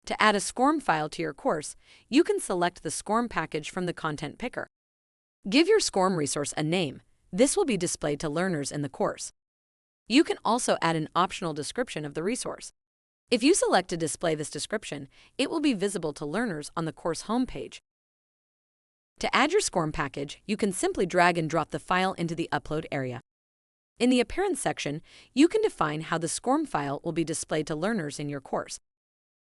To add a SCORM file to your course, you can select the SCORM package from the content picker. Give your SCORM resource a name. This will be displayed to learners in the course. You can also add an optional description of the resource. If you select to display this description, it will be visible to learners on the course homepage. To add your SCORM package, you can simply drag and drop the file into the upload area. In the Appearance section, you can define how the SCORM file will be displayed to learners in your course.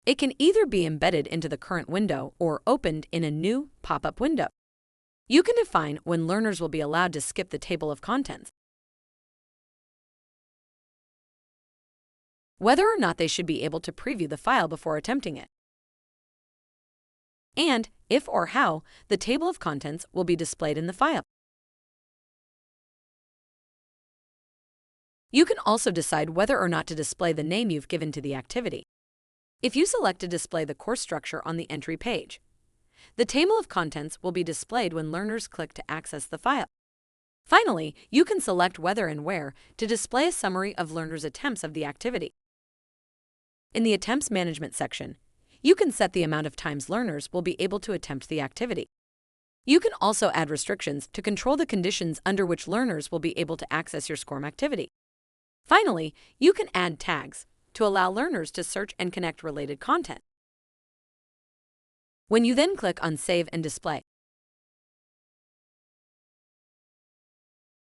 It can either be embedded into the current window or opened in a new pop-up window. You can define when learners will be allowed to skip the table of contents, whether or not they should be able to preview the file before attempting it, and if or how the table of contents will be displayed in the file. You can also decide whether or not to display the name you've given to the activity. If you select to display the course structure on the entry page, the table of contents will be displayed when learners click to access the file. Finally, you can select whether and where to display a summary of learners' attempts of the activity. In the Attempts Management section, you can set the amount of times learners will be able to attempt the activity. You can also add restrictions to control the conditions under which learners will be able to access your SCORM activity. Finally, you can add tags to allow learners to search and connect related content. When you then click on Save and Display,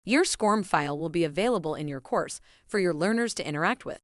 your SCORM file will be available in your course for your learners to interact with.